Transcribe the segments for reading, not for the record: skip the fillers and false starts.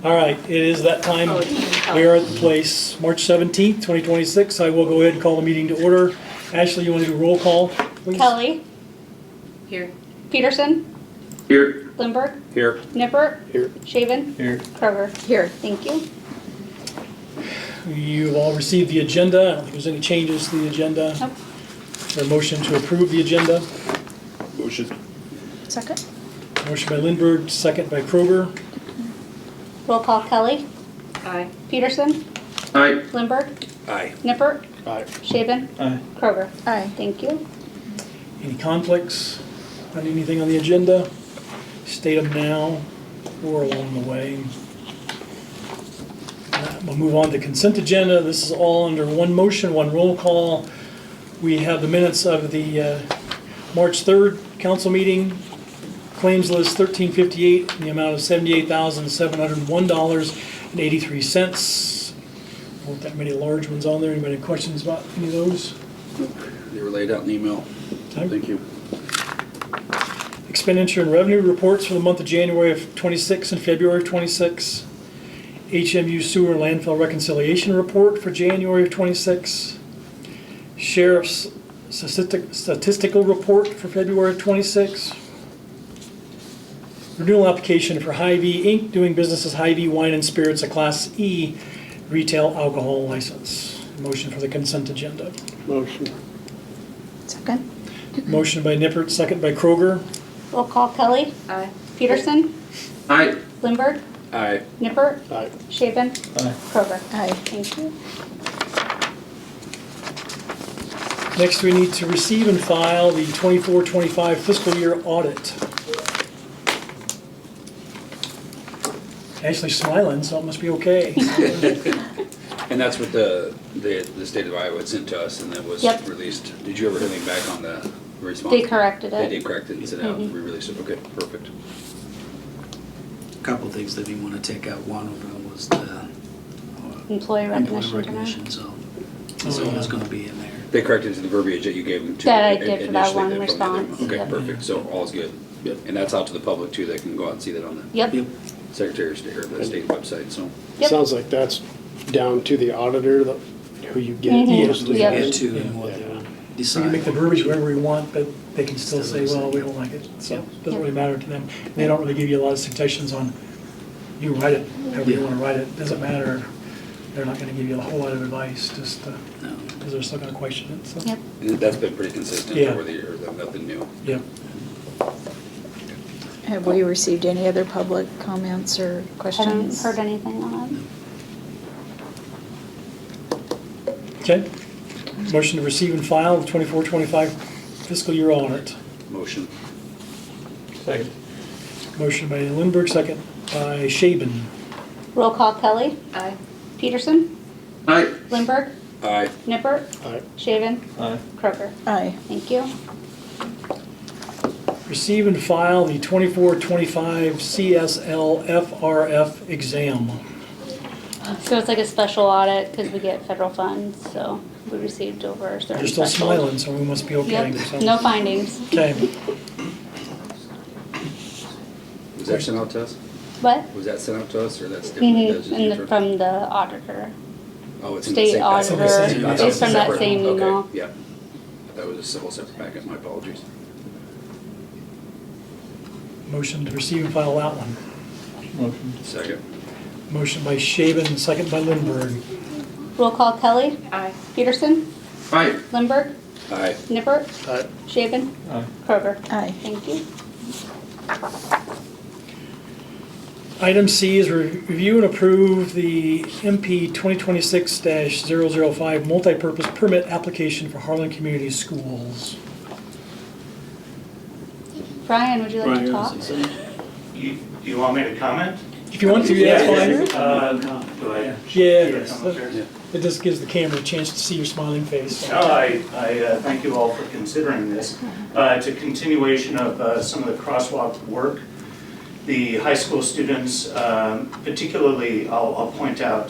All right, it is that time. Oh, it's We are at the place, March 17th, 2026. I will go ahead and call the meeting to order. Ashley, you want to do a roll call, please? Kelly, Here. Peterson, Here. Lindbergh, Here. Nippert, Here. Shaven, Here. Kroger. Here. Thank you. You've all received the agenda. I don't think there's any changes to the agenda. Nope. Is there a motion to approve the agenda? Motion. Second. Motion by Lindbergh, second by Kroger. Roll call Kelly, Aye. Peterson, Aye. Lindbergh, Aye. Nippert, Aye. Shaven, Aye. Kroger. Aye. Thank you. Any conflicts on anything on the agenda? State them now or along the way. We'll move on to consent agenda. This is all under one motion, one roll call. We have the minutes of the March 3rd council meeting. Claims list 1358 in the amount of $78,701.83. Not that many large ones on there. Anybody have questions about any of those? They were laid out in the email. Okay. Thank you. Expenditure and revenue reports for the month of January of 26 and February of 26. HMU sewer and landfill reconciliation report for January of 26. Sheriff's statistical report for February of 26. Renewal application for Hy-Vee Inc. doing business as Hy-Vee Wine and Spirits, a Class E retail alcohol license. Motion for the consent agenda. Motion. Second. Motion by Nippert, second by Kroger. Roll call Kelly, Aye. Peterson, Aye. Lindbergh, Aye. Nippert, Aye. Shaven, Aye. Kroger. Aye. Thank you. Next, we need to receive and file the 24-25 fiscal year audit. Ashley's smiling, so it must be okay. And that's what the state of Iowa had sent to us and that was Yep. released. Did you ever hear anything back on the response? They corrected They it. did correct it and said, Mhm. we released it. Okay, perfect. Couple things that we want to take out. One of them was the Employee employee recognition. recognition, so it's Oh, yeah. always going to be in there. They corrected to the verbiage that you gave them to. That I did for that initially one then from the other response, one. Okay, yep. perfect. So all's good. Yep. And that's out to the public too. They can go out and see that on the Yep. Yep. Secretary of State or the state website, so. Yep. Sounds like that's down to the auditor, who you get. Mhm. most of the Yep. Get to and what Yeah. they We decide. can make the verbiage whatever we want, but they can still say, well, we don't like it. So it doesn't really matter to them. And they don't really give you a lot of suggestions on, you write it however you Yeah. want to write it. Doesn't matter. They're not going to give you a whole lot of advice, just No. because they're still going to question it. So, Yep. And that's been pretty consistent Yeah. over the years. Nothing new. yeah. Have we received any other public comments or Haven't questions? heard anything on Okay. Motion to receive and file the 24-25 fiscal year audit. Motion. Second. Motion by Lindbergh, second by Shaben. it. Roll call Kelly, Aye. Peterson, Aye. Lindbergh, Aye. Nippert, Aye. Shaven, Kroger. Aye. Thank you. Receive and file the 24-25 CSL FRF exam. So it's like a special audit because we get federal funds, so we received over a certain You're still threshold. smiling, so we must be okay. Yep, So- no findings. Okay. Was that sent out to us? What? Was that sent out to us or that's different? That's just Mm-hmm, different? from the auditor. Oh, it's in the State same packet. auditor, I thought it's it was from that separate. same email. Okay, yeah. I thought it was a civil separate packet. My apologies. Motion to receive and file that one. Second. Motion by Shaven, second by Lindbergh. Roll call Kelly, Aye. Peterson, Aye. Lindbergh, Aye. Nippert, Aye. Shaven, Kroger. Aye. Thank you. Item C is review and approve the MP 2026-005 multi-purpose permit application for Harlan Community Schools. Brian, would you like to talk? You want me to comment? If you want to, yeah, that's fine. Do I? Yes, Come up here? it just gives the camera a chance to see your smiling face. No, I thank you all for considering this. It's a continuation of some of the crosswalk work. The high school students, particularly, I'll point out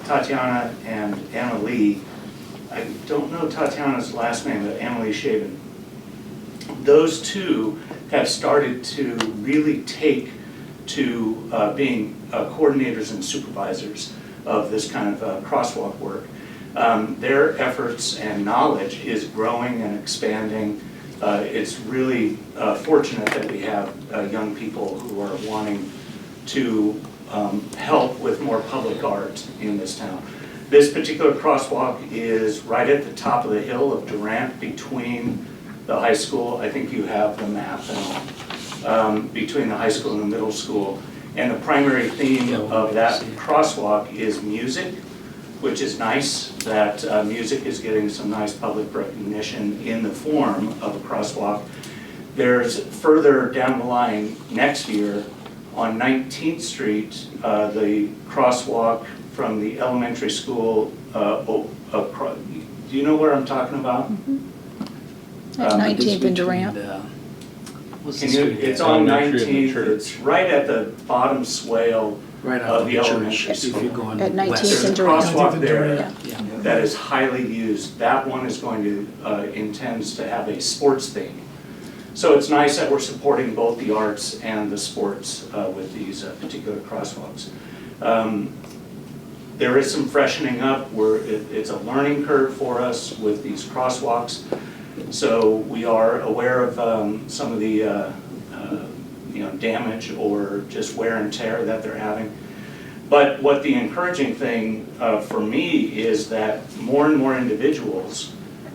Tatiana and Anna Lee. I don't know Tatiana's last name, but Anna Lee Shaven. Those two have started to really take to being coordinators and supervisors of this kind of crosswalk work. Their efforts and knowledge is growing and expanding. It's really fortunate that we have young people who are wanting to help with more public art in this town. This particular crosswalk is right at the top of the hill of Durant between the high school. I think you have the map and all. Between the high school and the middle school. And the primary theme of that crosswalk is music, which is nice that music is getting some nice public recognition in the form of a crosswalk. There's further down the line next year on 19th Street, the crosswalk from the elementary school, do you know where I'm talking about? At 19th and Durant. What's the Can you, street it's there? on Elementary and the 19th, church. it's right at the bottom swale Right of out of the the elementary church, if school. you're going At 19th west. There's a and Durant. crosswalk there Yeah. that is highly used. That one is going to, intends to have a sports theme. So it's nice that we're supporting both the arts and the sports with these particular crosswalks. There is some freshening up. It's a learning curve for us with these crosswalks. So we are aware of some of the damage or just wear and tear that they're having. But what the encouraging thing for me is that more and more individuals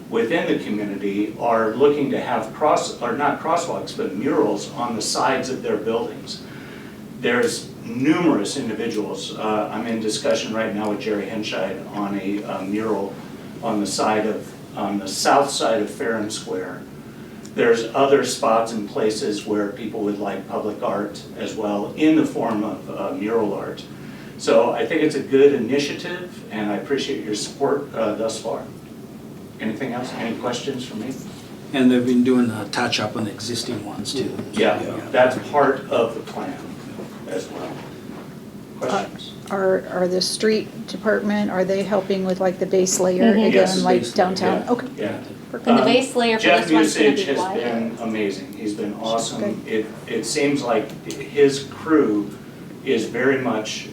within the community are looking to have not crosswalks, but murals on the sides of their buildings. There's numerous individuals. I'm in discussion right now with Jerry Henscheid on a mural on the south side of Fair and Square. There's other spots and places where people would like public art as well in the form of mural art. So I think it's a good initiative and I appreciate your support thus far. Anything else? Any questions for me? And they've been doing a touch-up on the existing ones too. Yeah, that's part of the plan as well. Questions? Are the street department, are they helping with like the base layer Mhm. Yes, again, like base layer, downtown? yeah. Okay. Yeah. And the base layer for Jeff this one's gonna Musich be has wide. been amazing. He's been awesome. It seems like his crew is very much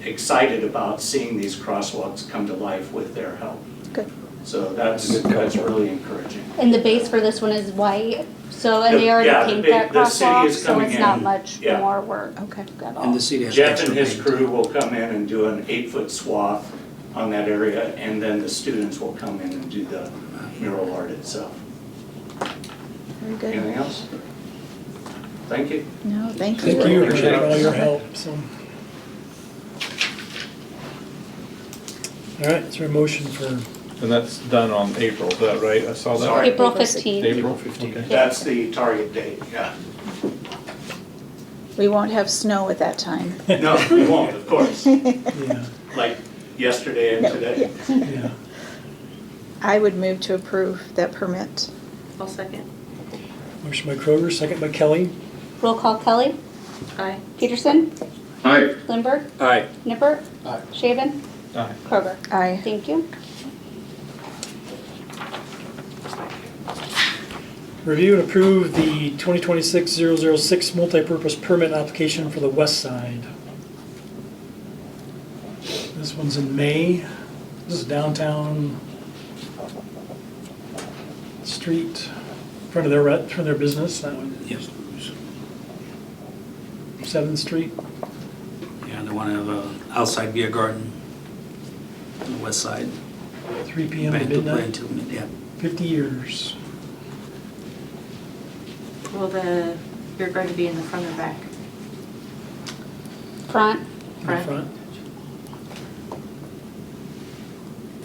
excited about seeing these crosswalks come to life with their help. Good. So that's really encouraging. And the base for this one is white, so, and they Yeah, already the paint that the city crosswalk, is so coming it's not in. much Yeah. more work Okay. at all. And the city has Jeff extra and his paint. crew will come in and do an 8-foot swath on that area, and then the students will come in and do the mural art itself. Very good. Anything else? Thank you. No, thank you. Thank you Appreciate for it. all your help, so. All right, is there a motion for, And that's done on April, is that right? I saw that. Sorry. April April 15th. April, 15th. okay. That's the target date, yeah. We won't have snow at that time. No, we won't, of course, yeah, like yesterday and No, today. yeah. I would move to approve that permit. I'll second. Motion by Kroger, second by Kelly. Roll call Kelly, Aye. Peterson, Aye. Lindberg, Aye. Nippert, Aye. Shaven, Aye. Kroger. Aye. Thank you. Review and approve the 2026-006 multipurpose permit application for the west side. This one's in May. This is downtown street, in front of their business, that one, Yes. 7th Street. Yeah, they want to have a outside beer garden on the west side. 3 PM to Band to play midnight, until midnight. 50 years. Will you're going to be in the front or back? Front, In the Front. front.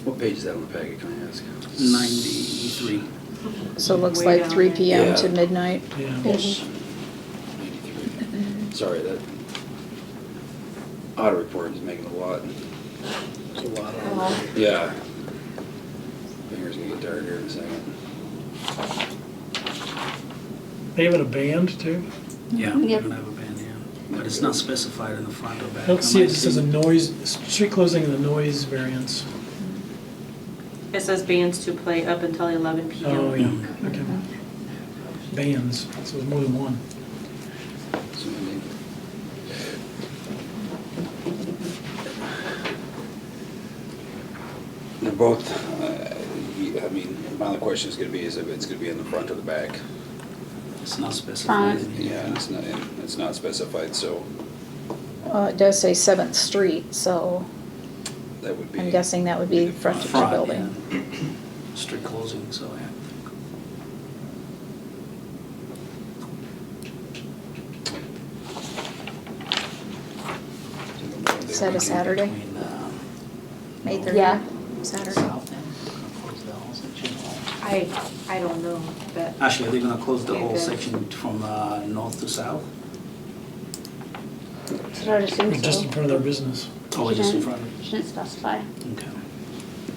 What page is that on the packet, can I ask? 93. So it looks Way like down 3 there. PM to Yeah. midnight. Yeah. 93. Sorry, that audit report is making a lot. There's a lot Oh. on there. Yeah. Fingers gonna get tired here in a second. They having a band too? Yeah, we're Yep. gonna have a band, yeah. But it's not specified in the front or back. I don't see I it, might just as a noise, street closing and the noise variance. It says bands to play up until 11 PM. Oh, yeah, okay. Bands, so it's more than one. So maybe Both, I mean, my only question is gonna be, is if it's gonna be in the front or the back? It's not specified. Front. Yeah, and it's not specified, so It does say 7th Street, so that would be. I'm guessing that would be front of the Front, building. yeah. Street closing, so yeah. Is that a Saturday? Between, May 30th? Yeah. Saturday. South End, gonna close the whole section. I don't know, but Actually, are they gonna close the whole Okay. section from north to south? So I would assume Just in so. front of their business. Or just in front? She didn't specify. Okay.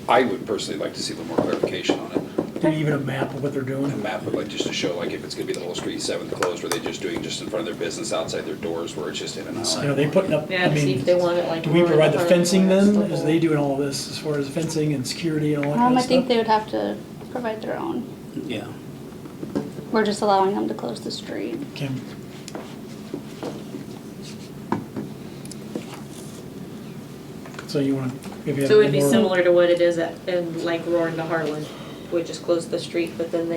I would personally like to see a little more clarification on it. Maybe even a map of what they're A doing. map of like, just to show like if it's gonna be the whole street, 7th closed, or they just doing just in front of their business outside their doors where it's just in and You out. know, they putting up, yeah, I to see if mean, they want it like. do we more in provide the front fencing or then? the Is whole- they doing all of this as far as fencing and security and all that kind I of think stuff? they would have to provide their own. Yeah. We're just allowing them to close the street. Okay. So you want to maybe have So a it'd be more. similar to what it is in like Roaring to Harlan, we just close the street, but then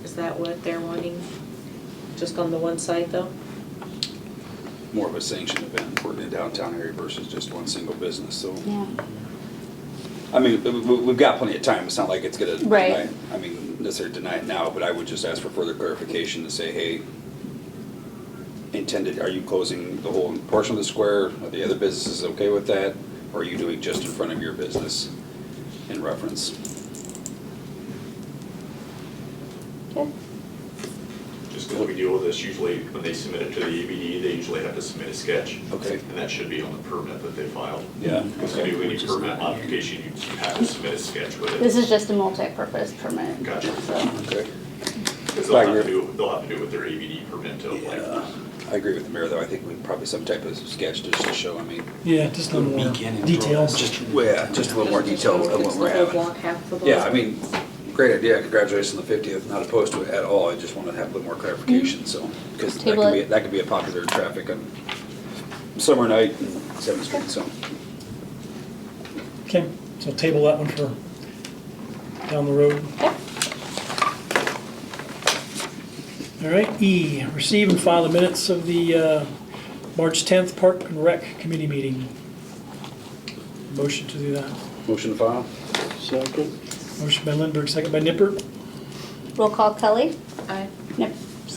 is that what they're wanting? Just on the one side though? More of a sanctioned event for the downtown area versus just one single business, so. Yeah. I mean, we've got plenty of time, it's not like it's gonna Right. deny, I mean, necessarily deny it now, but I would just ask for further clarification to say, hey, intended, are you closing the whole portion of the square? Are the other businesses okay with that? Or are you doing just in front of your business in reference? Okay. Just because we deal with this, usually when they submit it to the EBD, they usually have to submit a sketch. Okay. And that should be on the permit that they filed. Yeah, Because to okay. do any Which is permit not- modification, you have to submit a sketch with it. This is just a multi-purpose permit. Gotcha. So, Okay. Because they'll have to do it with their ABD permit to apply. Yeah, I agree with the mayor, though, I think we probably some type of sketch just to show, I mean, Yeah, just a little more Beacon and details. just- well, yeah, just a little more detail of what we're It's the whole having. block, half the block. Yeah, I mean, great idea, congratulations on the 50th, not opposed to it at all, I just want to have a little more clarification, so, because that Table could be, it. that could be a popular traffic on summer night and 7th Street, so. Okay, so table that one for down the road. okay. All right, E, receive and file the minutes of the March 10th Park and Rec Committee meeting. Motion to do that. Motion to file? Second. Motion by Lindberg, second by Nippert. Roll call Kelly. Aye.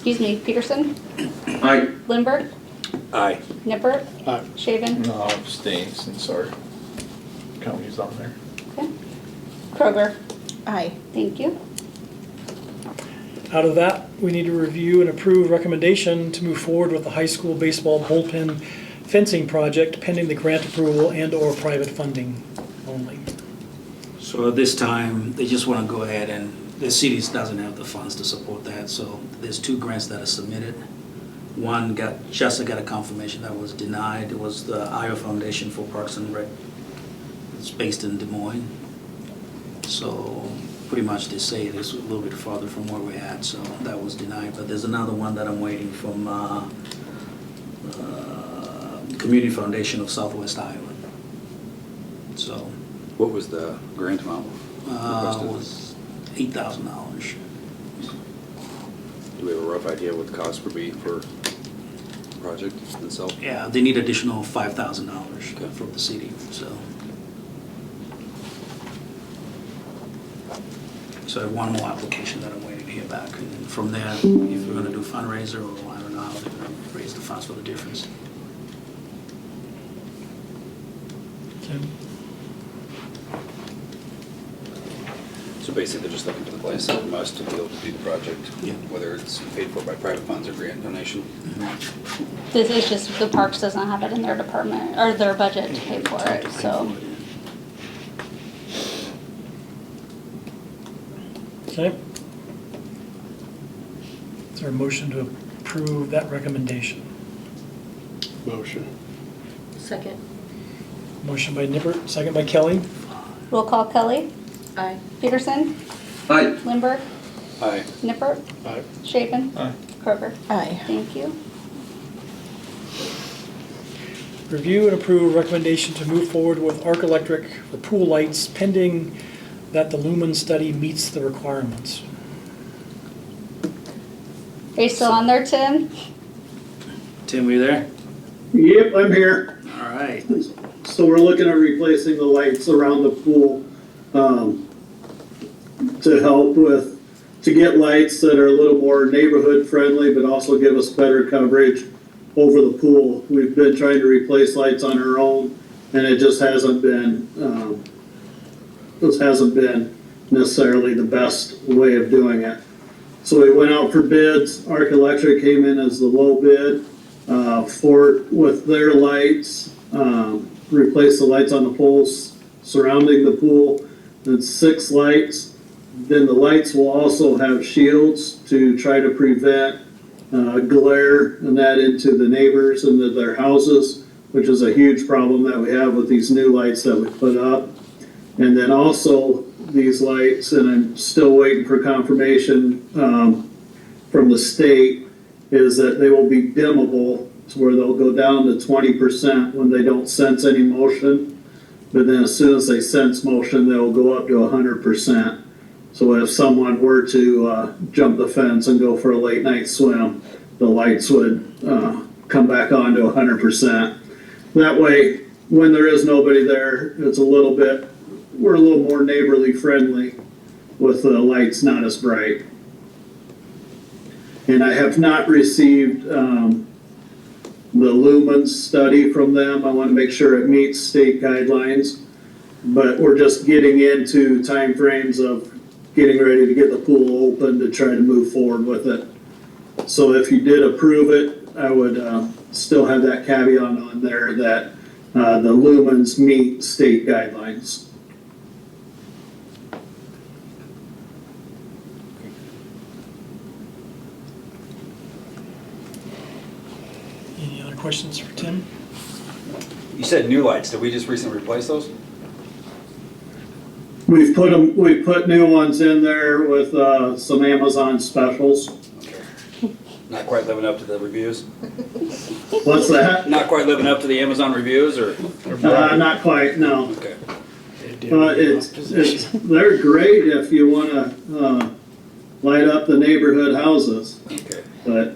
Peterson. Aye. Lindberg. Aye. Nippert. Aye. Shaven. No, I'll abstain since our county's on there. Okay. Kroger. Aye. Thank you. Out of that, we need to review and approve recommendation to move forward with the high school baseball bullpen fencing project pending the grant approval and/or private funding only. So at this time, they just want to go ahead and, the city doesn't have the funds to support that, so there's 2 grants that are submitted. One just got a confirmation that was denied. It was the Iowa Foundation for Parks and Rec. It's based in Des Moines. So pretty much they say it is a little bit farther from where we're at, so that was denied. But there's another one that I'm waiting from Community Foundation of Southwest Iowa. So What was the grant amount? requested? was $8,000. Do we have a rough idea what the cost would be for the project itself? Yeah, they need additional $5,000 Okay. from the city, so. So I have one more application that I'm waiting to hear back. And from there, if we're gonna do fundraiser, or I don't know how they're gonna raise the funds for the difference. Okay. So basically, they're just looking for the blessing from us to be able to do the project, Yeah. whether it's paid for by private funds or grant donation. This is just, the parks doesn't have it in their department, or their budget to pay for it, so. Okay. Is there a motion to approve that recommendation? Motion. Second. Motion by Nippert, second by Kelly. Roll call Kelly. Aye. Peterson. Aye. Lindberg. Aye. Nippert. Aye. Shaven. Aye. Kroger. Aye. Thank you. Review and approve recommendation to move forward with Arc Electric for pool lights pending that the lumen study meets the requirements. Are you still on there, Tim? Tim, were you there? Yep, I'm here. All right. So we're looking at replacing the lights around the pool, to help with, to get lights that are a little more neighborhood friendly, but also give us better coverage over the pool. We've been trying to replace lights on our own, and it just hasn't been, necessarily the best way of doing it. So we went out for bids. Arc Electric came in as the low bid, with their lights, replace the lights on the poles surrounding the pool. It's 6 lights. Then the lights will also have shields to try to prevent glare and that into the neighbors and to their houses, which is a huge problem that we have with these new lights that we put up. And then also these lights, and I'm still waiting for confirmation from the state, is that they will be dimmable, to where they'll go down to 20% when they don't sense any motion. But then as soon as they sense motion, they'll go up to 100%. So if someone were to jump the fence and go for a late night swim, the lights would come back on to 100%. That way, when there is nobody there, we're a little more neighborly friendly with the lights not as bright. And I have not received the lumens study from them. I want to make sure it meets state guidelines, but we're just getting into timeframes of getting ready to get the pool open to try to move forward with it. So if you did approve it, I would still have that caveat on there that the lumens meet state guidelines. Any other questions for Tim? You said new lights, did we just recently replace those? We've put new ones in there with some Amazon specials. Okay. Not quite living up to the reviews? What's that? Not quite living up to the Amazon reviews, or? Not quite, no. Okay. They're great if you want to light up the neighborhood houses, Okay. but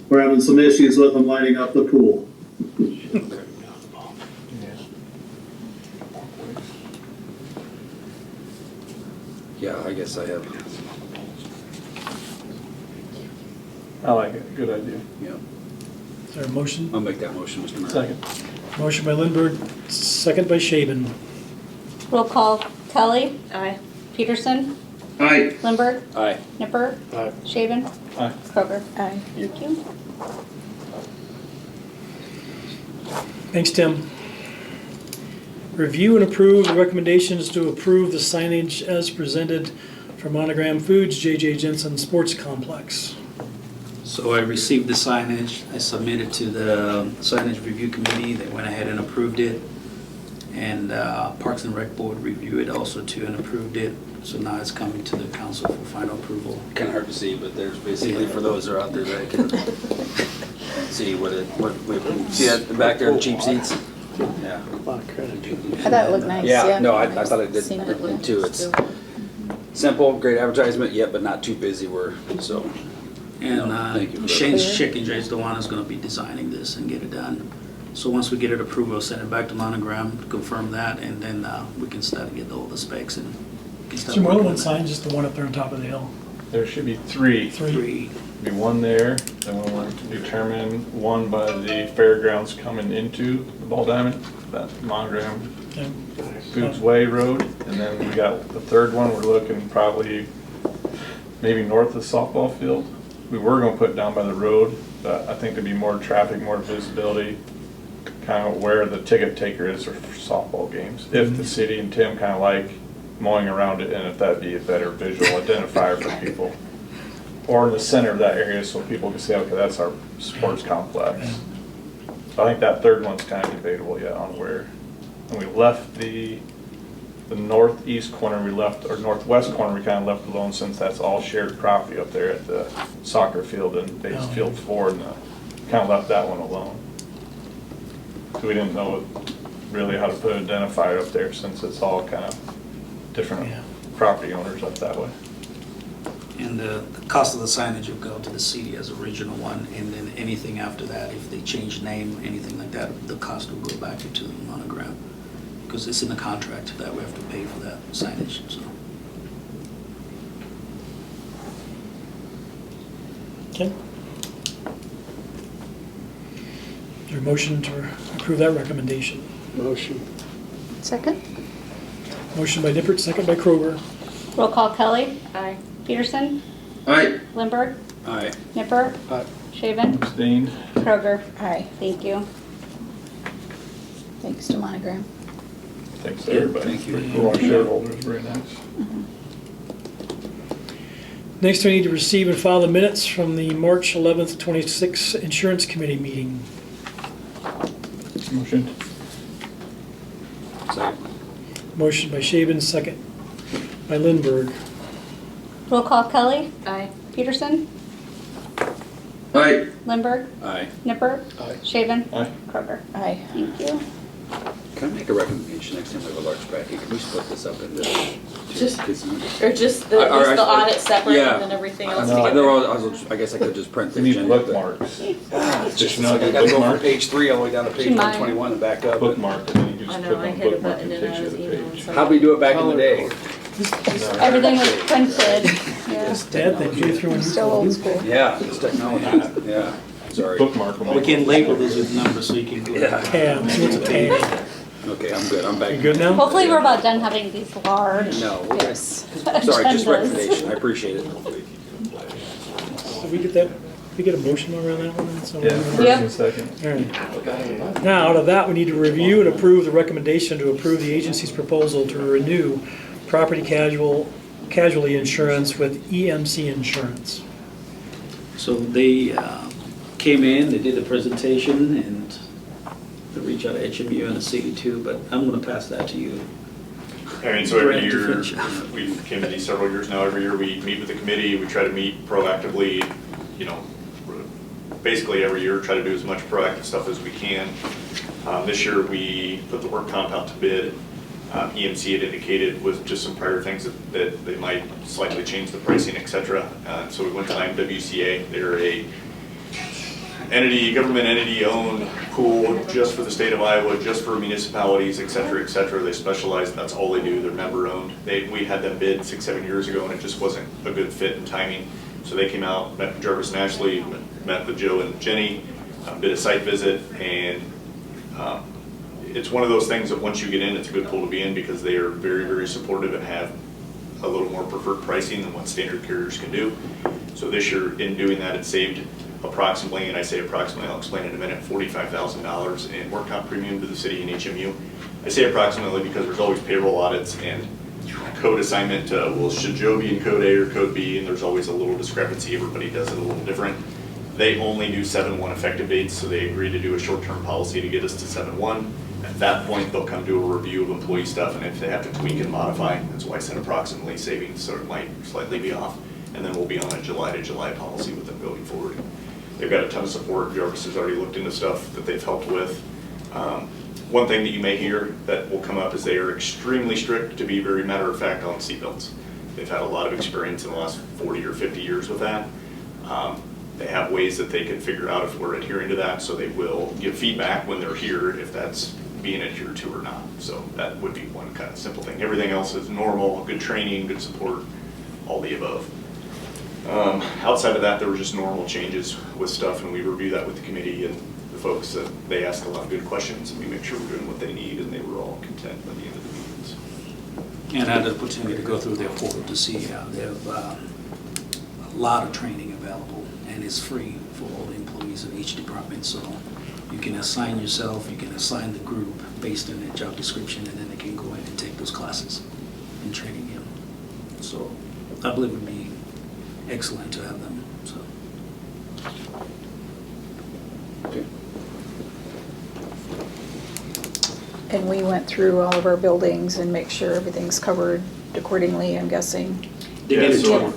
we're having some issues with them lighting up the pool. Okay. Yeah, I guess I have. I like it, good idea. Yeah. Is there a motion? I'll make that motion, Mr. Mayor. Second. Motion by Lindberg, second by Shaven. Roll call, Kelly, Aye. Peterson, Aye. Lindberg, Aye. Nipper, Aye. Shaven, Aye. Kroger. Aye. Thank you. Thanks, Tim. Review and approve the recommendations to approve the signage as presented for Monogram Foods, J.J. Jensen Sports Complex. So I received the signage, I submitted to the signage review committee, they went ahead and approved it. And Parks and Rec Board reviewed it also too and approved it. So now it's coming to the council for final approval. Kind of hard to see, but there's basically, for those that are out there that can see see that back there, the cheap seats? Yeah. A lot of credit. I thought it looked nice, yeah. Yeah, no, I thought it did Seen it too. It's simple, great advertisement, yet but not too busy, so. And Thank you for that. Shane's Chicken J is the one that's gonna be designing this and get it done. So once we get it approved, we'll send it back to Monogram, to confirm that, and then we can start to get all the specs and. Is there more than one sign, just the one up there on top of the hill? There should be 3. Three. Be one there, then we want to determine one by the fairgrounds coming into the Ball Diamond, that Monogram Okay. Foods Way Road. And then we got the third one, we're looking probably maybe north of the softball field. We were gonna put it down by the road, but I think there'd be more traffic, more visibility, kind of where the ticket taker is for softball games. If the city and Tim kind of like mowing around it, and if that'd be a better visual identifier for people. Or in the center of that area so people can say, okay, that's our sports complex. So I think that third one's kind of debatable yet on where. And we left the northeast corner, or northwest corner, we kind of left alone since that's all shared property up there at the soccer field and base field 4, and kind of left that one alone. So we didn't know really how to put an identifier up there since it's all kind of different Yeah. property owners up that way. And the cost of the signage will go to the city as original one, and then anything after that, if they change name, anything like that, the cost will go back into the monogram. Because it's in the contract that we have to pay for that signage, so. Okay. Is there a motion to approve that recommendation? Motion. Second? Motion by Nippert, second by Kroger. Roll call Kelly, Aye. Peterson, Aye. Lindberg, Aye. Nipper, Aye. Shaven, Abstained. Kroger. Aye. Thank you. Thanks to Monogram. Thanks to everybody. Thank you. For our shareholders, very nice. Next, we need to receive and file the minutes from the March 11th, 26 Insurance Committee meeting. Motion. Second. Motion by Shaven, second by Lindberg. Roll call Kelly, Aye. Peterson, Aye. Lindberg, Aye. Nipper, Aye. Shaven, Aye. Kroger. Aye. Thank you. Can I make a recommendation next time we have a large package? Can we split this up into Just- kids and- Or just the, Or- or just the I- audit separate yeah. and then everything else No, together? I guess I could just print the We need agenda. but- bookmarks. It's just, Just not I gotta go from bookmark. page 3 all the way down to page She might. 121 and back up. Bookmark, and then you I just know, click I on hit a bookmark button and and takes I you was to the emailing page. someone. How'd we do it back in the day? Everything was printed. Yeah. Dad, thank you through. Still old school. Yeah, it's technology, yeah, sorry. Bookmark them. We can label this with numbers so you can go. Yeah. Tab, so it's a tab. Okay, I'm good, I'm back. You good now? Hopefully we're about done having these large No, okay. Yes. Sorry, just agendas. recommendation, I appreciate it. Did we get that, we get a motion around that one? So Yeah, we're- first Yep. and second. All right. Now, out of that, we need to review and approve the recommendation to approve the agency's proposal to renew property casualty insurance with EMC Insurance. So they came in, they did the presentation, and they reached out to HMU and the city too, but I'm gonna pass that to you. I mean, so every Brad, to year, finish off. we've came to these several years now, every year we meet with the committee, we try to meet proactively, you know, basically every year, try to do as much proactive stuff as we can. This year, we put the work comp out to bid. EMC had indicated with just some prior things that they might slightly change the pricing, et cetera. So we went to IMWCA, they're a government entity owned pool just for the state of Iowa, just for municipalities, et cetera, et cetera. They specialize, that's all they do, they're member owned. We had them bid 6-7 years ago and it just wasn't a good fit in timing. So they came out, met with Jarvis and Ashley, met with Joe and Jenny, did a site visit, and it's one of those things that once you get in, it's a good pool to be in because they are very, very supportive and have a little more preferred pricing than what standard carriers can do. So this year, in doing that, it saved approximately, and I say approximately, I'll explain in a minute, $45,000 in work comp premium to the city and HMU. I say approximately because there's always payroll audits and code assignment, well, should Joe be in code A or code B, and there's always a little discrepancy, everybody does it a little different. They only do 7/1 effective dates, so they agreed to do a short-term policy to get us to 7/1. At that point, they'll come do a review of employee stuff, and if they have to tweak and modify, that's why I said approximately savings, so it might slightly be off. And then we'll be on a July to July policy with them going forward. They've got a ton of support. Jarvis has already looked into stuff that they've helped with. One thing that you may hear that will come up is they are extremely strict, to be very matter of fact, on seatbelts. They've had a lot of experience in the last 40 or 50 years with that. They have ways that they can figure out if we're adhering to that, so they will give feedback when they're here if that's being adhered to or not. So that would be one kind of simple thing. Everything else is normal, good training, good support, all the above. Outside of that, there were just normal changes with stuff, and we review that with the committee and the folks. That they ask a lot of good questions, and we make sure we're doing what they need, and they were all content by the end of the meetings. And I had the opportunity to go through their portal to see they have a lot of training available, and it's free for all the employees of each department. So you can assign yourself, you can assign the group based on their job description, and then they can go in and take those classes and training them. So I believe it would be excellent to have them. So. Okay. And we went through all of our buildings and make sure everything's covered accordingly, I'm guessing. They Yeah, did a so- tour.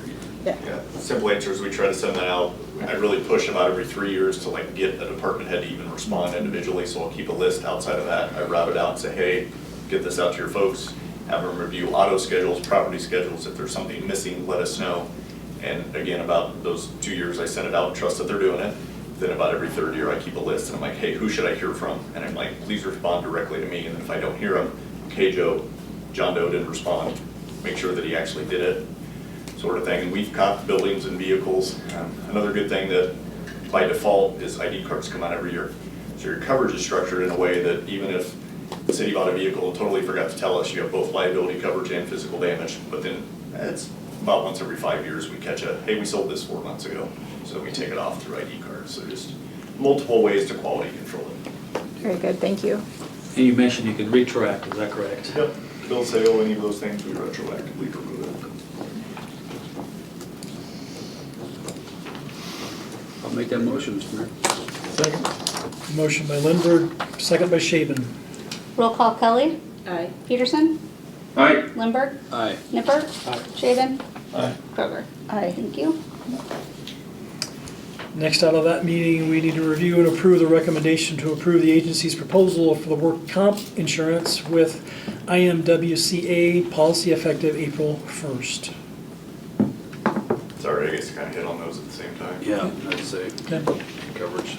Yeah. Yeah, simple answer is we try to send that out I really push about every 3 years to like get a department head to even respond individually, so I'll keep a list. Outside of that, I route it out and say, hey, get this out to your folks, have them review auto schedules, property schedules. If there's something missing, let us know. And again, about those 2 years, I send it out and trust that they're doing it. Then about every third year, I keep a list and I'm like, hey, who should I hear from? And I'm like, please respond directly to me. And then if I don't hear them, okay, John Doe didn't respond. Make sure that he actually did it, sort of thing. And we've caught buildings and vehicles. Another good thing that by default is ID cards come out every year. So your coverage is structured in a way that even if the city bought a vehicle and totally forgot to tell us, you have both liability coverage and physical damage. But then it's about once every 5 years we catch a, hey, we sold this 4 months ago. So we take it off through ID cards. So just multiple ways to quality control it. Very good, thank you. And you mentioned you could retract, is that correct? Yep. Bill sale, any of those things, we retroactively remove it. I'll make that motion, Mr. Mayor. Second. Motion by Lindberg, second by Shaven. Roll call Kelly, Aye. Peterson, Aye. Lindberg, Aye. Nipper, Shaven, Aye. Kroger. Aye. Thank you. Next out of that meeting, we need to review and approve the recommendation to approve the agency's proposal for the work comp insurance with IMWCA policy effective April 1st. Sorry, I guess I kind of hit on those at the same time. Yeah, I'd say Okay. coverage.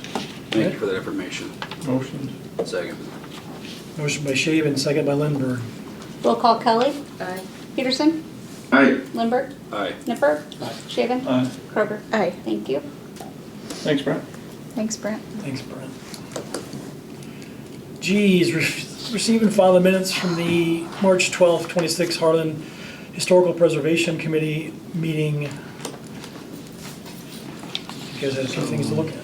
Thank you for that information. Motion. Second. Motion by Shaven, second by Lindberg. Roll call Kelly, Aye. Peterson, Aye. Lindberg, Aye. Nipper, Shaven, Aye. Kroger. Aye. Thank you. Thanks, Brent. Thanks, Brent. Thanks, Brent. G is receive and file the minutes from the March 12th, 26 Harlan Historical Preservation Committee meeting. You guys have a few things to look at.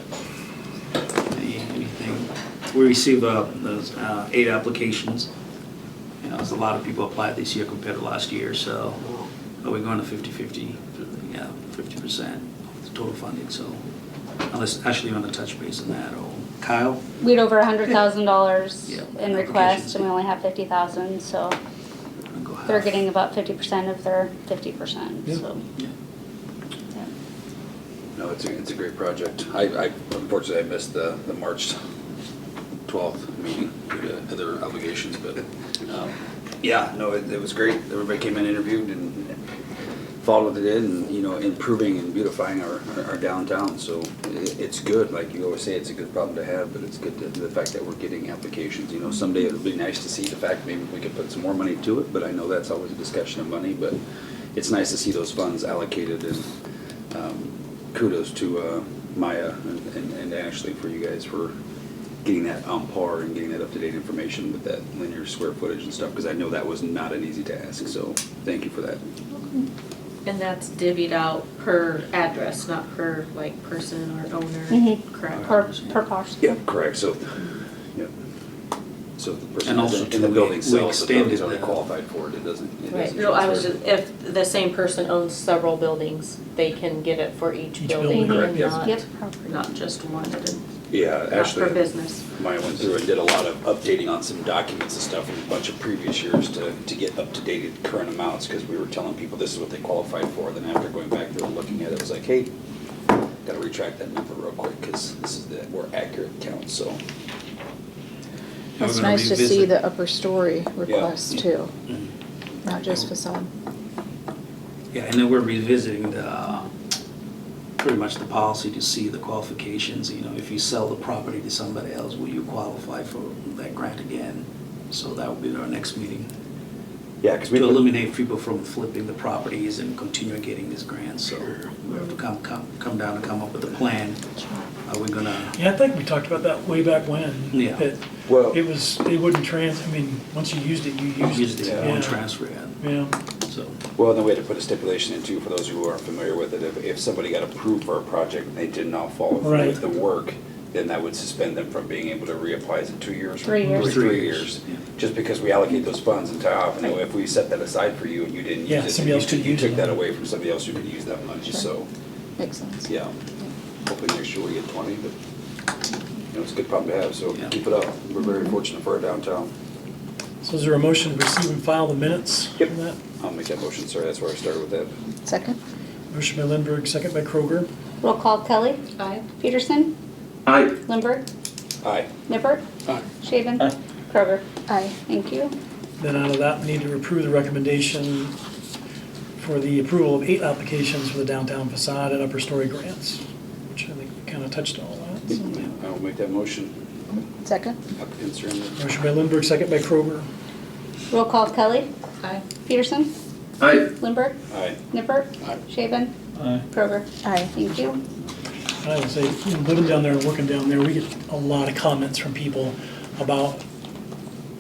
Anything? We received those 8 applications. You know, there's a lot of people applied this year compared to last year, so we're going to 50-50, yeah, 50% of the total funding, so unless Ashley want to touch base on that, or Kyle? We had over $100,000 Yeah, in requests and we only have 50,000, so Go half. they're getting about 50% of their 50%, Yeah. so. Yeah. Yeah. No, it's a great project. I unfortunately I missed the March 12th meeting due to other obligations, but yeah, no, it was great. Everybody came in, interviewed, and followed what they did, and you know, improving and beautifying our downtown. So it's good. Like you always say, it's a good problem to have, but it's good the fact that we're getting applications. You know, someday it'll be nice to see the fact maybe we could put some more money to it, but I know that's always a discussion of money. But it's nice to see those funds allocated, and kudos to Maya and Ashley for you guys for getting that on par and getting that up-to-date information with that linear square footage and stuff, because I know that was not an easy task, so thank you for that. And that's divvied out per address, not per like person or owner, Mhm. correct? Per parcel. Yeah, correct, so, yeah. So the person And also in the too, building we sells, the extended building's already the- qualified for it, it doesn't. Right, no, I was just, if the same person owns several buildings, they can get it for each Each building building, and yes. not, Yep. not just one, and Yeah, not actually. for business. Maya went through and did a lot of updating on some documents and stuff from a bunch of previous years to get up-to-date current amounts, because we were telling people this is what they qualified for. Then after going back through and looking at it, it was like, hey, gotta retract that number real quick, because this is the more accurate count, so. And we're It's gonna nice to see revisit- the upper story requests too, Mhm. not just facade. Yeah, and then we're revisiting pretty much the policy to see the qualifications. You know, if you sell the property to somebody else, will you qualify for that grant again? So that will be our next meeting. Yeah, because we. To eliminate people from flipping the properties and continue getting these grants, so we have to come down and come up with a plan. Are we gonna, Yeah, I think we talked about that way back when. Yeah. That Well- it was, it wouldn't I mean, once you used it, you used use it. the Yeah. one transfer in? Yeah. So, Well, then we had to put a stipulation in too, for those who aren't familiar with it, if somebody got approved for a project and they did not follow through Right. with the work, then that would suspend them from being able to reapply. Is it 2 years? 3 years. 3 years. Yeah. Just because we allocate those funds and tie off, and if we set that aside for you and you didn't Yeah, use it, somebody else could you use took it. that away from somebody else who could use that money, Sure. so, Makes sense. yeah. Hopefully next year we get 20, but, you know, it's a good problem to have, so Yeah. keep it up. We're very fortunate for our downtown. So is there a motion to receive and file the minutes? Yep. from that? I'll make that motion, sorry, that's where I started with that. Second? Motion by Lindberg, second by Kroger. Roll call Kelly. Aye. Peterson. Aye. Lindberg. Aye. Nippert. Aye. Shaven. Aye. Kroger. Aye. Thank you. Then out of that, we need to approve the recommendation for the approval of 8 applications for the downtown facade and upper story grants, which I think we kind of touched on all that. So, I will make that motion. Second? Applicants are in there. motion by Lindberg, second by Kroger. Roll call Kelly. Aye. Peterson. Aye. Lindberg. Aye. Nippert. Aye. Shaven. Aye. Kroger. Aye. Thank you. I would say, living down there and working down there, we get a lot of comments from people about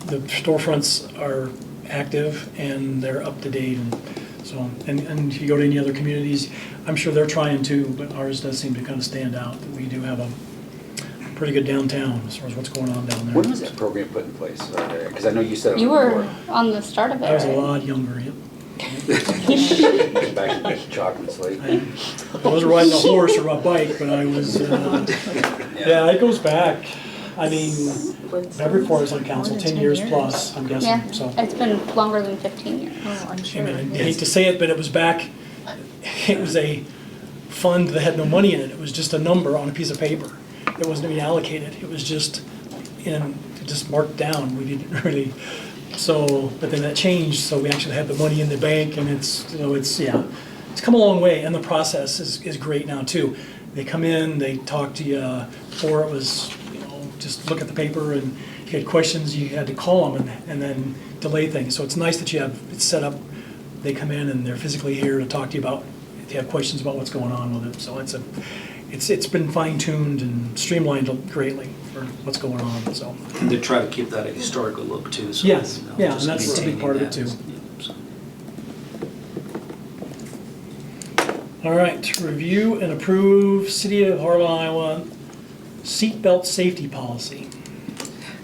the storefronts are active and they're up to date, and so, and if you go to any other communities, I'm sure they're trying too, but ours does seem to kind of stand out, that we do have a pretty good downtown as far as what's going on down there. When was that program put in place? Because I know you said it You before. were on the start of it, I was a right? lot younger, yep. Back in the chocolate slate. I wasn't riding a horse or a bike, but I was, yeah, it goes back. I mean, ever before I was on council, More than 10 10 years years. plus, I'm Yeah, guessing, so. it's been longer than 15 years. Oh, I'm I sure. mean, I hate to say it, but it was back, it was a fund that had no money in it. It was just a number on a piece of paper. It wasn't even allocated. It was just just marked down. We didn't really, so, but then that changed, so we actually have the money in the bank, and it's, you know, it's, yeah. It's come a long way, and the process is great now too. They come in, they talk to you. Before it was, you know, just look at the paper, and if you had questions, you had to call them and then delay things. So it's nice that you have it set up. They come in and they're physically here to talk to you about, if you have questions about what's going on with it. So it's been fine-tuned and streamlined greatly for what's going on, so. And they try to keep that a historical look too, so. Yes, you know, yeah, just and that's a big maintaining part of it, that, too. yeah, so. All right, review and approve City of Harlan, Iowa seatbelt safety policy.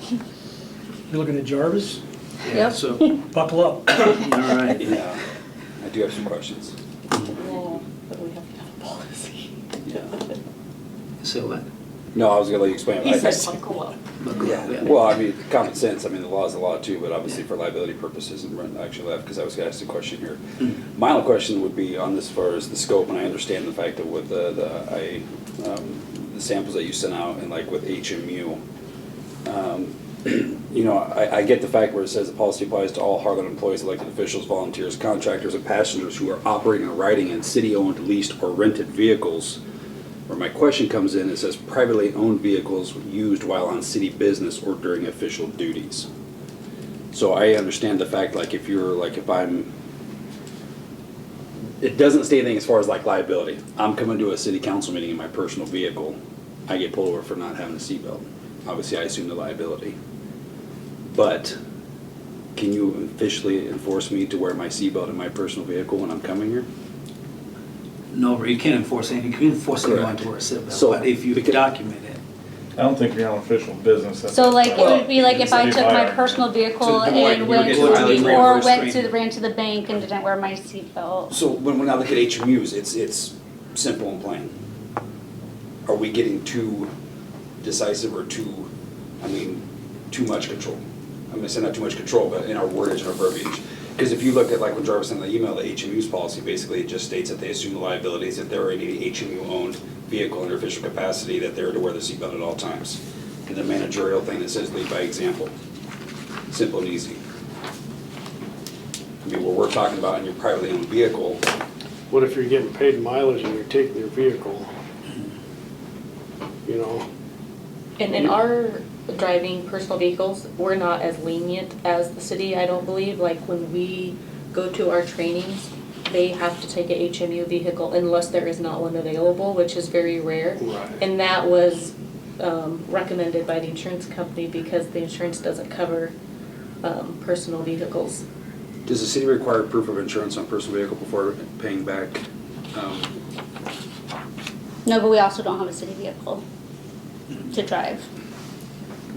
You're looking at Jarvis? Yeah, Yep. so, Buckle up. all right. Yeah, I do have some questions. Yeah, but we have to have a policy. Yeah. So what? No, I was gonna let you explain. He said buckle up. Yeah, well, I mean, common sense, I mean, the law is the law too, but obviously for liability purposes, and Brent actually left because I was gonna ask a question here. My only question would be on this, as far as the scope, and I understand the fact that with the samples that you sent out, and like with HMU, you know, I get the fact where it says the policy applies to all Harlan employees, elected officials, volunteers, contractors, and passengers who are operating or riding in city-owned, leased, or rented vehicles. Where my question comes in, it says privately owned vehicles used while on city business or during official duties. So I understand the fact, like if you're, like if I'm, it doesn't state anything as far as like liability. I'm coming to a city council meeting in my personal vehicle, I get pulled over for not having a seatbelt. Obviously, I assume the liability. But can you officially enforce me to wear my seatbelt in my personal vehicle when I'm coming here? No, you can't enforce anything, you can enforce anyone Correct. to wear a seatbelt, So, but if you because- document it. I don't think you're on official business. That's- So like, it would be like if I It's took my fire. personal vehicle So, like, and you went get to, mileage or reimbursed went to, training. ran to the bank and didn't wear my seatbelt. So when I look at HMUs, it's simple and plain. Are we getting too decisive or too, I mean, too much control? I'm gonna say not too much control, but in our wordage and our verbiage. Because if you look at like when Jarvis sent the email, the HMU's policy, basically it just states that they assume the liabilities if they're any HMU-owned vehicle in their official capacity, that they're to wear the seatbelt at all times. And the managerial thing that says lead by example. Simple and easy. I mean, what we're talking about in your privately owned vehicle, What if you're getting paid mileage and you're taking your vehicle? You know, And in our driving personal vehicles, we're not as lenient as the city, I don't believe. Like when we go to our trainings, they have to take a HMU vehicle unless there is not one available, which is very rare. Right. And that was recommended by the insurance company because the insurance doesn't cover personal vehicles. does the city require proof of insurance on personal vehicle before paying back? No, but we also don't have a city vehicle to drive.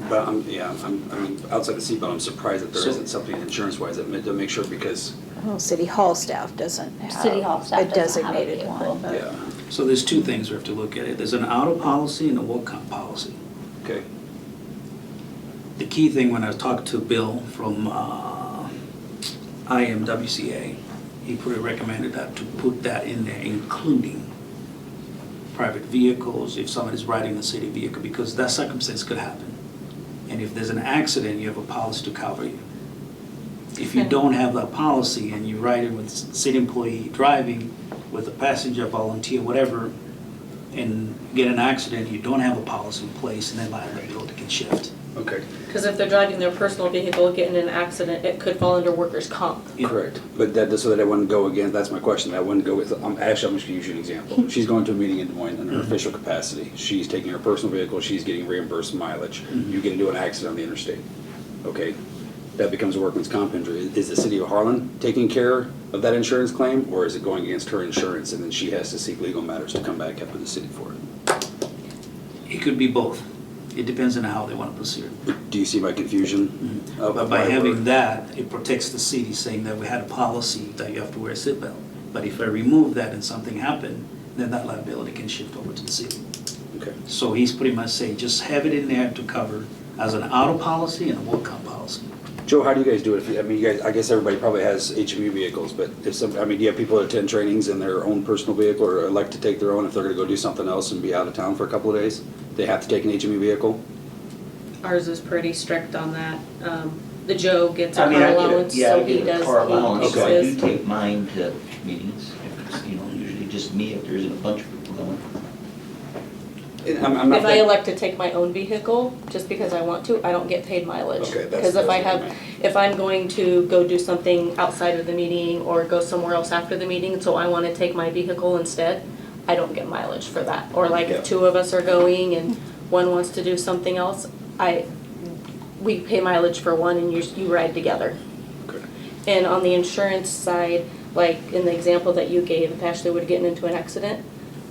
But I mean, outside the seatbelt, I'm surprised that there So- isn't something insurance-wise to make sure, because, Well, City Hall staff doesn't have City Hall staff a doesn't have a designated vehicle. one, but. yeah, So there's two things we have to look at it. There's an auto policy and a work comp policy. okay. The key thing when I talked to Bill from IMWCA, he recommended that to put that in there, including private vehicles, if somebody's riding a city vehicle, because that circumstance could happen. And if there's an accident, you have a policy to cover you. If you don't have that policy and you're riding with a city employee driving with a passenger, volunteer, whatever, and get an accident, you don't have a policy in place, and then liability can shift. Okay. Because if they're driving their personal vehicle, getting in an accident, it could fall under workers' comp. Correct, but that, so that it wouldn't go again, that's my question, that wouldn't go with, actually, I'm just gonna use you an example. She's going to a meeting in Des Moines in her official capacity, she's taking her personal vehicle, she's getting reimbursed mileage, you get into an accident on the interstate, okay? That becomes a workman's comp injury. Is the city of Harlan taking care of that insurance claim, or is it going against her insurance, and then she has to seek legal matters to come back up to the city for it? It could be both. It depends on how they want to proceed. Do you see my confusion? But by having that, it protects the city, saying that we had a policy that you have to wear a seatbelt. But if I remove that and something happened, then that liability can shift over to the city. Okay. So he's pretty much saying, just have it in there to cover as an auto policy and a work comp policy. Joe, how do you guys do it? If you, I mean, you guys, I guess everybody probably has HMU vehicles, but if some, I mean, do you have people that attend trainings in their own personal vehicle, or elect to take their own if they're gonna go do something else and be out of town for a couple of days? They have to take an HMU vehicle? Ours is pretty strict on that. The Joe gets a I mean, car I get it. allowance, Yeah, so I he get a does. car he allowance, so I do uses- take mine to meetings, if it's, usually just me, if there isn't a bunch of people going. And I'm not If I elect to take my own vehicle, just because I want to, I don't get paid mileage. Okay, that's- Because if I that's what I have, meant. if I'm going to go do something outside of the meeting or go somewhere else after the meeting, so I want to take my vehicle instead, I don't get mileage for that. Or like Yeah. if two of us are going and one wants to do something else, we pay mileage for one and you ride together. Okay. And on the insurance side, like in the example that you gave, if Ashley would get into an accident,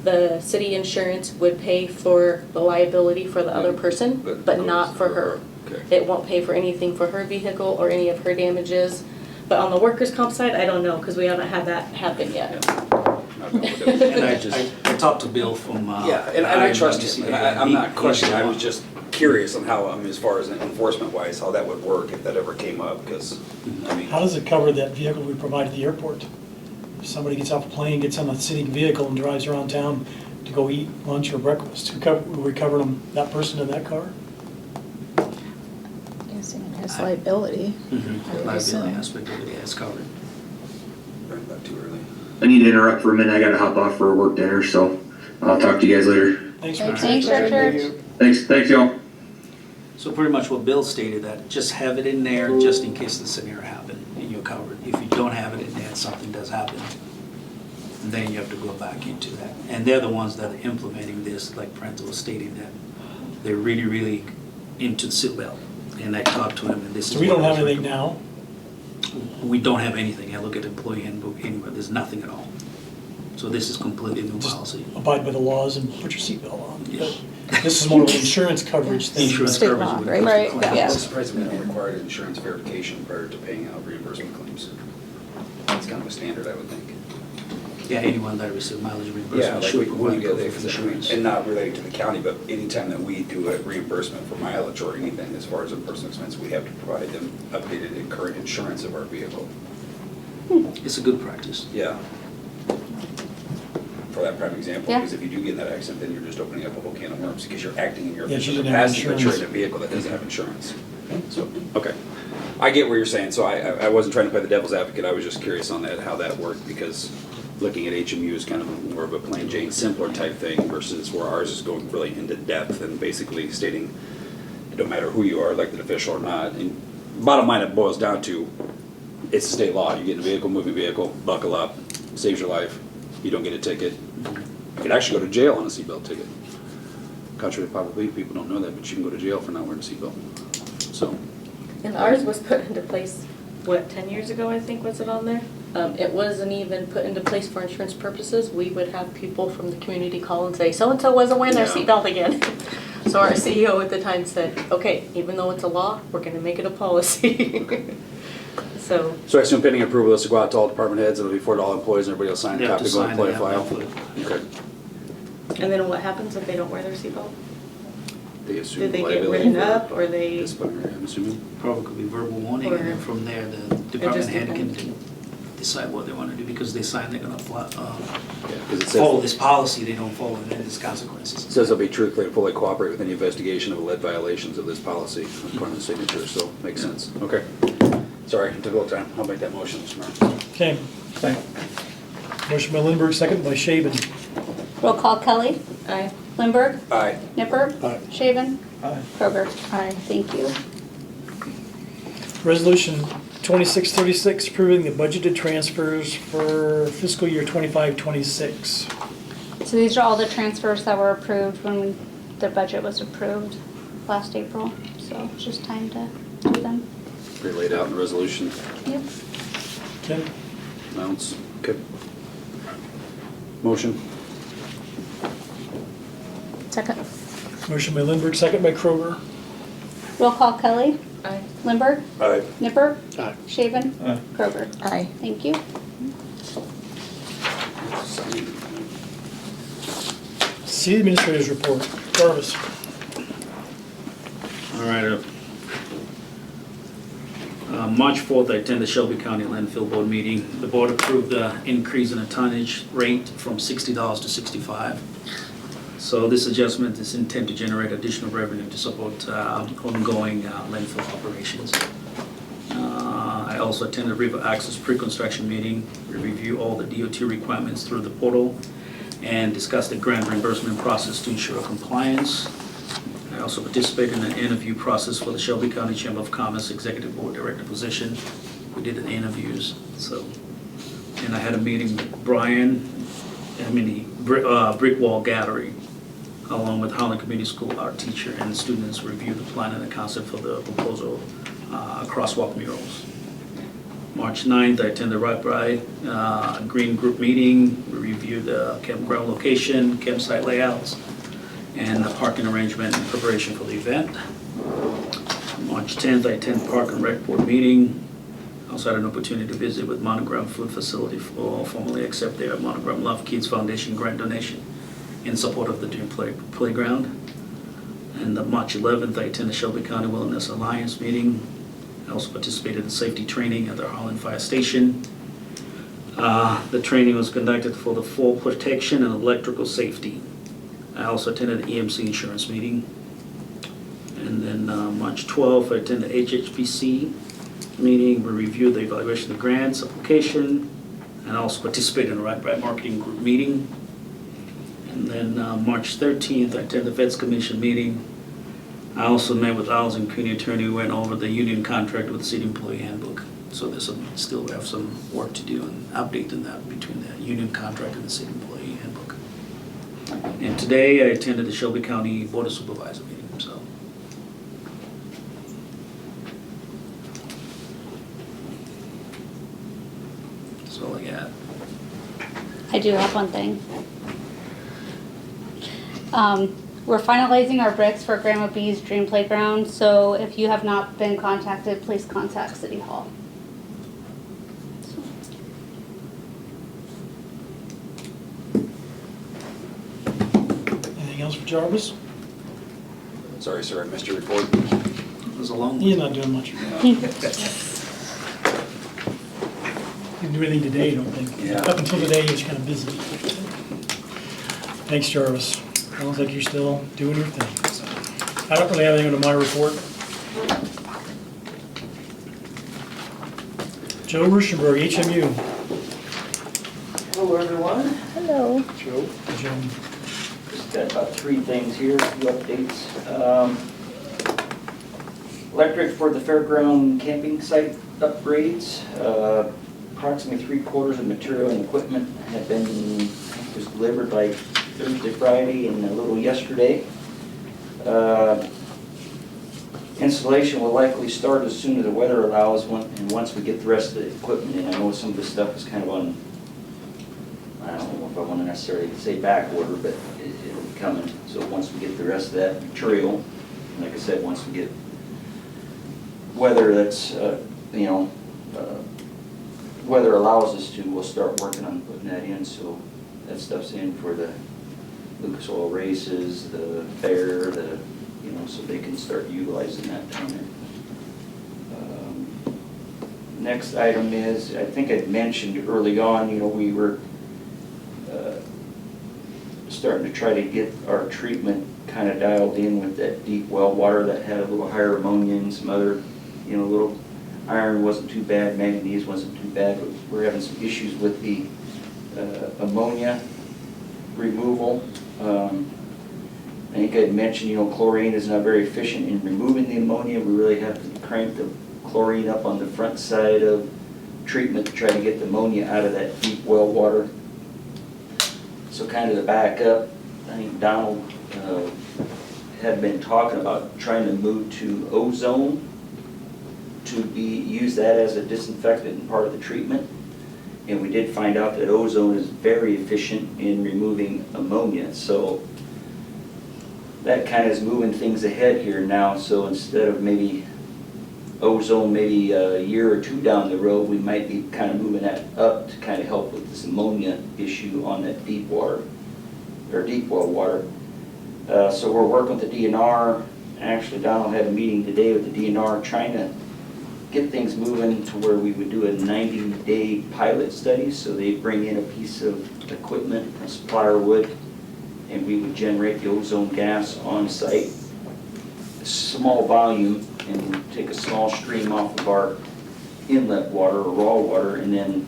the city insurance would pay for the liability for the other person, but not for her. Okay. It won't pay for anything for her vehicle or any of her damages. But on the workers' comp side, I don't know, because we haven't had that happen yet. And I talked to Bill from. Yeah, and I trust IMWC, him, and I'm not he- questioning, I was just curious on how, as far as enforcement wise, how that would work if that ever came up, because, I mean. How does it cover that vehicle we provide at the airport? If somebody gets off a plane, gets on a city vehicle and drives around town to go eat lunch or breakfast, we cover them, that person in that car? Guessing it has liability. The I would liability assume. aspect of it is covered. Right, not too early. I need to interrupt for a minute. I gotta hop off for work dinner, so I'll talk to you guys later. Thanks, Thanks, Richard. Richard. Thanks y'all. So pretty much what Bill stated, that just have it in there just in case the scenario happened and you're covered. If you don't have it in there and something does happen, then you have to go back into that. And they're the ones that are implementing this, like Prento was stating, that they're really, really into the seatbelt. And I talked to him and this is. So we what don't I have was anything now? We don't have anything. I look at the employee handbook anywhere, there's nothing at all. So this is completely new Just policy. abide by the laws and put your seatbelt on. Yes. But this is more of an insurance coverage thing. Insurance State coverage law, would right? be Right, claims. yeah. I'm surprised we don't require insurance verification prior to paying out reimbursement claims. That's kind of a standard, I would think. Yeah, anyone that receives mileage Yeah, reimbursement like should we provide get proof the, of insurance. and not related to the county, but anytime that we do a reimbursement for mileage or anything as far as a personal expense, we have to provide them updated and current insurance of our vehicle. It's a good practice. Yeah. For that prime example, Yeah. because if you do get in that accident, then you're just opening up a whole can of worms, because you're acting in your Yeah, she official didn't have capacity, but you're in a insurance. vehicle that doesn't have insurance. So, okay. I get what you're saying, so I wasn't trying to play the devil's advocate, I was just curious on that, how that worked, because looking at HMU is kind of more of a plain Jane simpler type thing versus where ours is going really into depth and basically stating it don't matter who you are, elected official or not. And bottom line, it boils down to, it's a state law. You get in a vehicle, moving vehicle, buckle up, saves your life. You don't get a ticket. You could actually go to jail on a seatbelt ticket. Contrary to popular belief, people don't know that, but you can go to jail for not wearing a seatbelt. So, And ours was put into place, what, 10 years ago, I think, was it on there? It wasn't even put into place for insurance purposes. We would have people from the community call and say, so-and-so wasn't wearing their Yeah. seatbelt again. So our CEO at the time said, okay, even though it's a law, we're gonna make it a policy. So, I assume pending approval, this will go out to all department heads, it'll be forwarded to all employees, and everybody will sign They a have copy, to go sign and play a it, file. have to Okay. and then what happens if they don't wear their seatbelt? They Do assume they get liability written for up, or they, disciplinary, I'm assuming. Probably could be verbal warning, Or- and then from there, the department just head can depends. decide what they want to do, because they sign they're gonna Yeah, 'cause it follow says, this policy, they don't follow it, and there's consequences. it says they'll be truthfully and fully cooperate with any investigation of alleged violations of this policy upon the signature, so makes sense. Okay. Sorry, it took a little time. I'll make that motion, Mr. Mayor. Okay. Motion by Lindberg, second by Shaven. Roll call Kelly. Aye. Lindberg. Aye. Nipper. Aye. Shaven. Aye. Kroger. Aye. Thank you. Resolution 2636, approving the budgeted transfers for fiscal year 25-26. So these are all the transfers that were approved when the budget was approved last April. So it's just time to do them. Pretty laid out in the resolution. Yep. Okay. Amounts. Okay. Motion. Second. Motion by Lindberg, second by Kroger. Roll call Kelly. Aye. Lindberg. Aye. Nipper. Aye. Shaven. Aye. Kroger. Aye. Thank you. City Administrator's Report. Jarvis. All right. March 4th, I attended the Shelby County Landfill Board meeting. The board approved the increase in the tonnage rate from $60 to $65. So this adjustment is intended to generate additional revenue to support ongoing landfill operations. I also attended River Access pre-construction meeting. We review all the DOT requirements through the portal and discuss the grant reimbursement process to ensure compliance. I also participated in an interview process for the Shelby County Chamber of Commerce Executive Board Director position. We did the interviews, and I had a meeting with Brick Wall Gallery, along with Harlan Community School art teacher and the students review the plan and the concept for the proposal crosswalk murals. March 9th, I attended the Right Bride Green Group meeting. We reviewed the campground location, campsite layouts, and the parking arrangement in preparation for the event. March 10th, I attended Park and Rec Board meeting. I also had an opportunity to visit with Monogram Food Facility for formally accept their Monogram Love Kids Foundation grant donation in support of the Dream Playground. And March 11th, I attended the Shelby County Wilderness Alliance meeting. I also participated in safety training at the Harlan Fire Station. The training was conducted for the fall protection and electrical safety. I also attended the EMC insurance meeting. And then March 12th, I attended the HHPC meeting. We reviewed the evaluation of grants application, and also participated in the Right Bride Marketing Group meeting. And then March 13th, I attended the Vets Commission meeting. I also met with Owls and Cooney attorney who went over the union contract with the city employee handbook. So there's still we have some work to do and updating that between the union contract and the city employee handbook. And today I attended the Shelby County Board of Supervisor meeting, so. That's all I got. I do have one thing. We're finalizing our bricks for Grandma B's Dream Playground, so if you have not been contacted, please contact City Hall. Anything else for Jarvis? Sorry, sir, I missed your report. It was a long one. He's not doing much. Didn't do anything today, I don't think. Yeah. Up until today, he was kind of busy. Thanks, Jarvis. Sounds like you're still doing your thing. So, I don't really have anything on my report. Joe Ruschenberg, HMU. Hello, everyone. Hello. Joe. Just got about 3 things here, a few updates. Electric for the fairground camping site upgrades. Approximately 3/4 of material and equipment had been, was delivered by Thursday, Friday, and a little yesterday. Installation will likely start as soon as the weather allows, and once we get the rest of the equipment in. I know some of this stuff is kind of on, I don't know if I want to necessarily say back order, but it'll be coming. So once we get the rest of that material, like I said, once we get weather that's, weather allows us to, we'll start working on putting that in. So that stuff's in for the Lucas Oil races, the fair, so they can start utilizing that down there. next item is, I think I'd mentioned early on, you know, we were starting to try to get our treatment kind of dialed in with that deep well water that had a little higher ammonia and some other, you know, little iron wasn't too bad, manganese wasn't too bad, but we're having some issues with the ammonia removal. I think I'd mentioned, you know, chlorine is not very efficient in removing the ammonia. We really have to crank the chlorine up on the front side of treatment to try to get the ammonia out of that deep well water. So kind of to back up, I think Donald had been talking about trying to move to ozone to use that as a disinfectant and part of the treatment. And we did find out that ozone is very efficient in removing ammonia. So that kind of is moving things ahead here now. So instead of maybe ozone maybe a year or two down the road, we might be kind of moving that up to kind of help with this ammonia issue on that deep water, or deep well water. So we're working with the DNR. Actually, Donald had a meeting today with the DNR trying to get things moving to where we would do a 90-day pilot study. So they bring in a piece of equipment, a supplier would, and we would generate the ozone gas on site, a small volume, and take a small stream off of our inlet water or raw water, and then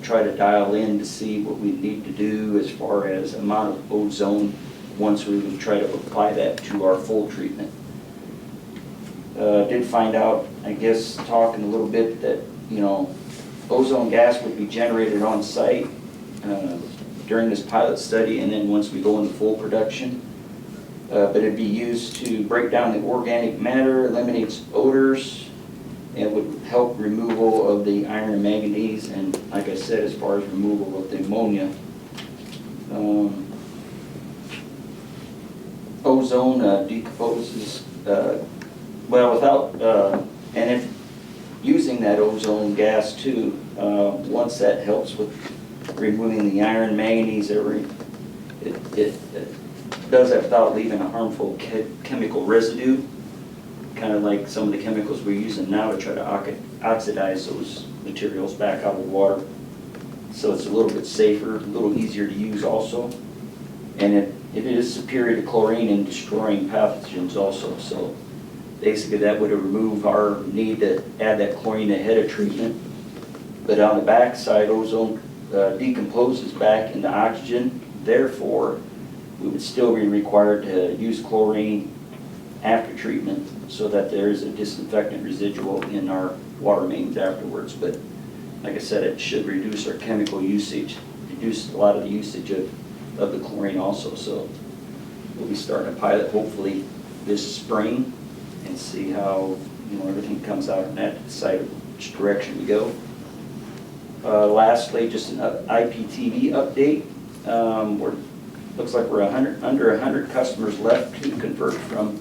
try to dial in to see what we need to do as far as amount of ozone once we would try to apply that to our full treatment. Did find out, I guess, talking a little bit that, you know, ozone gas would be generated on site during this pilot study, and then once we go into full production. But it'd be used to break down the organic matter, eliminates odors, and would help removal of the iron and manganese, and like I said, as far as removal of the ammonia. Ozone decomposes, well, without, and if using that ozone gas too, once that helps with removing the iron, manganese, it does that without leaving a harmful chemical residue, kind of like some of the chemicals we're using now to try to oxidize those materials back out of the water. So it's a little bit safer, a little easier to use also. And it is superior to chlorine in destroying pathogens also. So basically that would remove our need to add that chlorine ahead of treatment. But on the back side, ozone decomposes back into oxygen. Therefore, we would still be required to use chlorine after treatment so that there is a disinfectant residual in our water mains afterwards. But like I said, it should reduce our chemical usage, reduce a lot of the usage of the chlorine also. So we'll be starting a pilot hopefully this spring and see how, you know, everything comes out and that, decide which direction we go. Lastly, just an IPTV update. Looks like we're under 100 customers left to convert from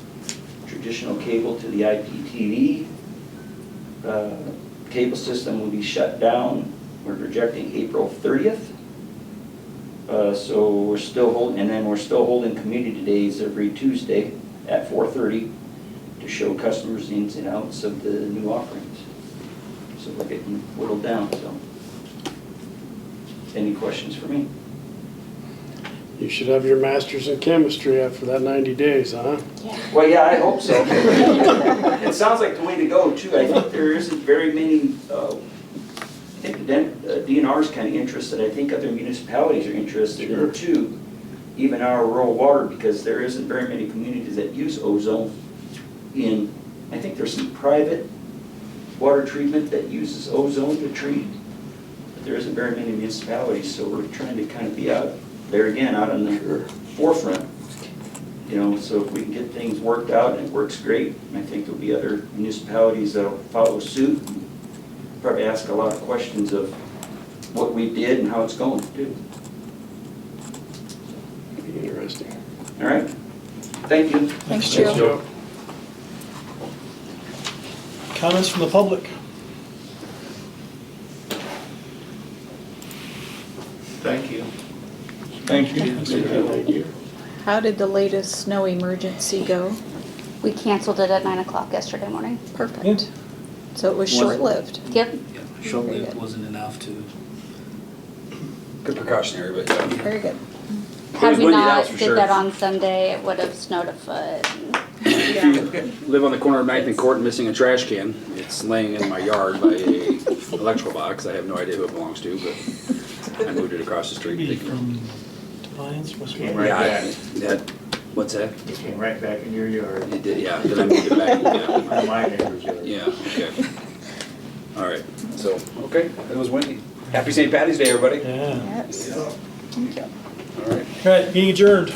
traditional cable to the IPTV. Cable system will be shut down. We're projecting April 30th. So we're still holding, and then we're still holding community days every Tuesday at 4:30 to show customers the ins and outs of the new offerings. So we're getting whittled down. So, any questions for me? You should have your master's in chemistry after that 90 days, huh? Well, yeah, I hope so. It sounds like the way to go too. I think there isn't very many, I think DNR is kind of interested. I think other municipalities are interested in it too, even our rural water, because there isn't very many communities that use ozone. I think there's some private water treatment that uses ozone to treat, but there isn't very many municipalities, so we're trying to kind of be out there again, out on the forefront. You know, so if we can get things worked out and it works great, I think there'll be other municipalities that'll follow suit. Probably ask a lot of questions of what we did and how it's going too. Interesting. All right. Thank you. Thanks, Joe. Comments from the public? Thank you. Thank you. Thank you. How did the latest snow emergency go? We canceled it at 9 o'clock yesterday morning. Perfect. So it was short-lived. Yep. shoveling good. wasn't enough to. Good precautionary, but yeah. Very good. Had we windy, not that's for did sure. that on Sunday, it would have snowed a foot. If you live on the corner of 9th and Court missing a trash can, it's laying in my yard by a electrical box. I have no idea who it belongs to, but I moved it across the street. Maybe thinking- from Defiance, West Came Wales. right Yeah, back. that, what's that? It came right back in your yard. It did, yeah, then I moved it back, yeah. On my neighbor's yard. Yeah, okay. All right, so, okay, it was windy. Happy St. Patty's Day, everybody. Yeah. Yes. Thank you. All right. All right, meeting adjourned.